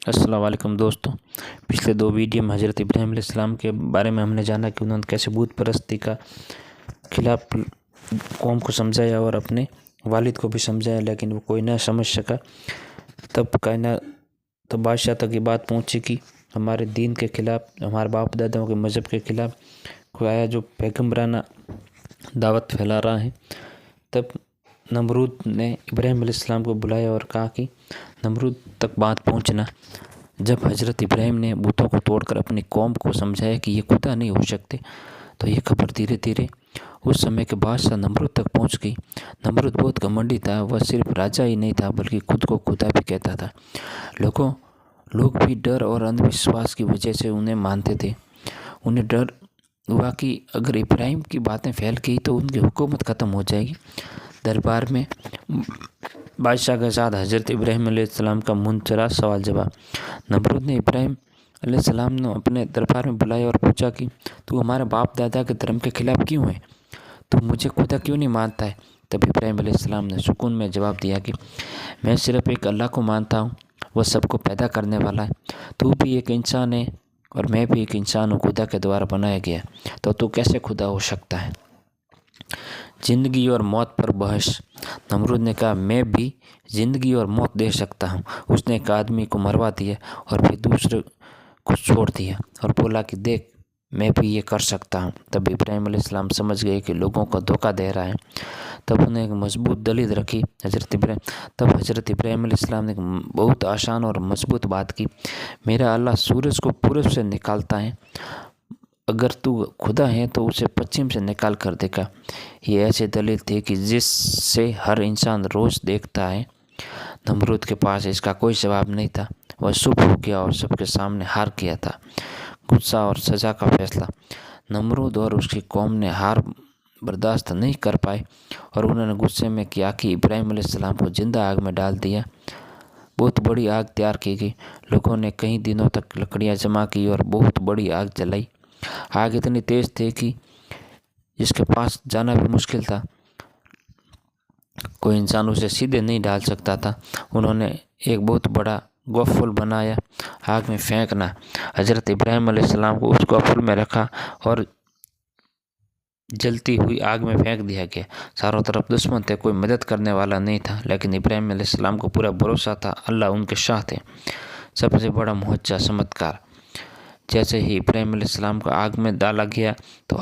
السلام علیکم دوستوں، پچھلے دو ویڈیو میں حضرت ابراہیم علیہ السلام کے بارے میں ہم نے جانا کہ انہوں نے کیسے بت پرستی کا خلاف قوم کو سمجھایا اور اپنے والد کو بھی سمجھایا، لیکن وہ کوئی نہ سمجھ سکا۔ تب بادشاہ تک یہ بات پہنچی کہ ہمارے دین کے خلاف، ہمارے باپ داداؤں کے مذہب کے خلاف کوئی آیا جو پیغمبرانہ دعوت پھیلا رہا ہے۔ تب نمرود نے ابراہیم علیہ السلام کو بلایا اور کہا کہ نمرود تک بات پہنچنا۔ جب حضرت ابراہیم نے بتوں کو توڑ کر اپنی قوم کو سمجھایا کہ یہ خدا نہیں ہو سکتے، تو یہ خبر دھیرے دھیرے اس سمے کے بادشاہ نمرود تک پہنچ گئی۔ نمرود بہت گھمنڈی تھا، وہ صرف راجا ہی نہیں تھا بلکہ خود کو خدا بھی کہتا تھا۔ لوگ بھی ڈر اور اندھ وشواس کی وجہ سے انہیں مانتے تھے۔ انہیں ڈر ہوا کہ اگر ابراہیم کی باتیں پھیل گئی تو ان کی حکومت ختم ہو جائے گی۔ دربار میں بادشاہ کے ساتھ حضرت ابراہیم علیہ السلام کا منظرہ سوال جواب۔ نمرود نے ابراہیم علیہ السلام نے اپنے دربار میں بلایا اور پوچھا کہ تو ہمارے باپ دادا کے دھرم کے خلاف کیوں ہے؟ تو مجھے خدا کیوں نہیں مانتا ہے؟ تب ابراہیم علیہ السلام نے سکون میں جواب دیا کہ میں صرف ایک اللہ کو مانتا ہوں، وہ سب کو پیدا کرنے والا ہے۔ تو بھی ایک انسان ہے اور میں بھی ایک انسان ہوں، خدا کے دوارا بنایا گیا، تو کیسے خدا ہو سکتا ہے؟ زندگی اور موت پر بحث۔ نمرود نے کہا میں بھی زندگی اور موت دے سکتا ہوں۔ اس نے ایک آدمی کو مروا دیا اور پھر دوسرے کو چھوڑ دیا اور بولا کہ دیکھ میں بھی یہ کر سکتا ہوں۔ تب ابراہیم علیہ السلام سمجھ گئے کہ لوگوں کو دھوکہ دے رہا ہے۔ تب انہوں نے ایک مضبوط دلیل رکھی۔ حضرت ابراہیم علیہ السلام نے بہت آسان اور مضبوط بات کی۔ میرا اللہ سورج کو پورب سے نکالتا ہے، اگر تو خدا ہے تو اسے پچھم سے نکال کر دیکھا۔ یہ ایسی دلیل تھی کہ جس سے ہر انسان روز دیکھتا ہے۔ نمرود کے پاس اس کا کوئی جواب نہیں تھا۔ وہ چپ ہو گیا اور سب کے سامنے ہار گیا تھا۔ غصہ اور سزا کا فیصلہ۔ نمرود اور اس کی قوم نے ہار برداشت نہیں کر پائے اور انہوں نے غصے میں کیا کہ ابراہیم علیہ السلام کو زندہ آگ میں ڈال دیا۔ بہت بڑی آگ تیار کی گئی۔ لوگوں نے کئی دنوں تک لکڑیاں جمع کی اور بہت بڑی آگ جلائی۔ آگ اتنی تیز تھی کہ جس کے پاس جانا بھی مشکل تھا، کوئی انسان اسے سیدھے نہیں ڈال سکتا تھا۔ انہوں نے ایک بہت بڑا گوفل بنایا، آگ میں پھینکنا۔ حضرت ابراہیم علیہ السلام کو اس گوفل میں رکھا اور جلتی ہوئی آگ میں پھینک دیا گیا۔ چاروں طرف دشمن تھے، کوئی مدد کرنے والا نہیں تھا، لیکن ابراہیم علیہ السلام کو پورا بھروسہ تھا اللہ ان کے ساتھ تھے۔ سب سے بڑا معجزہ چمتکار۔ جیسے ہی ابراہیم علیہ السلام کو آگ میں ڈالا گیا تو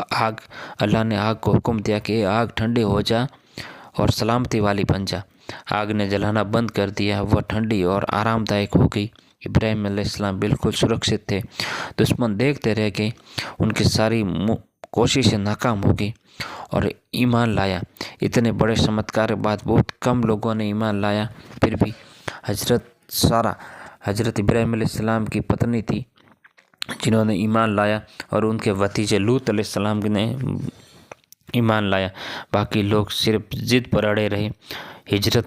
اللہ نے آگ کو حکم دیا کہ آگ ٹھنڈی ہو جا اور سلامتی والی بن جا۔ آگ نے جلانا بند کر دیا، وہ ٹھنڈی اور آرام دائق ہو گئی۔ ابراہیم علیہ السلام بالکل سرکشت تھے۔ دشمن دیکھتے رہ گئے، ان کی ساری کوششیں ناکام ہو گئی اور ایمان لایا۔ اتنے بڑے چمتکار کے بعد بہت کم لوگوں نے ایمان لایا۔ پھر بھی حضرت ابراہیم علیہ السلام کی پتنی تھی جنہوں نے ایمان لایا اور ان کے بھتیجے لوط علیہ السلام نے ایمان لایا۔ باقی لوگ صرف ضد پر اڑے رہے۔ ہجرت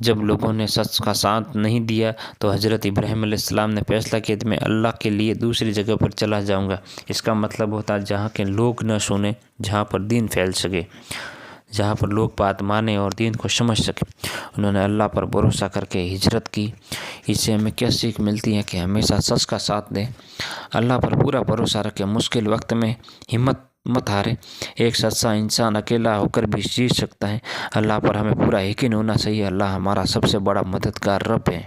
جب لوگوں نے سچ کا ساتھ نہیں دیا تو حضرت ابراہیم علیہ السلام نے فیصلہ کیا کہ میں اللہ کے لیے دوسری جگہ پر چلا جاؤں گا۔ اس کا مطلب ہوتا ہے جہاں کے لوگ نہ سنیں، جہاں پر دین پھیل سکے، جہاں پر لوگ بات مانیں اور دین کو سمجھ سکیں۔ انہوں نے اللہ پر بھروسہ کر کے ہجرت کی۔ اس سے ہمیں کیا سیکھ ملتی ہے کہ ہمیشہ سچ کا ساتھ دیں، اللہ پر پورا بھروسہ رکھیں، مشکل وقت میں ہمت مت ہارے۔ ایک سچا انسان اکیلا ہو کر بھی جیت سکتا ہے۔ اللہ پر ہمیں پورا یقین ہونا چاہیے۔ اللہ ہمارا سب سے بڑا مددگار رب ہے۔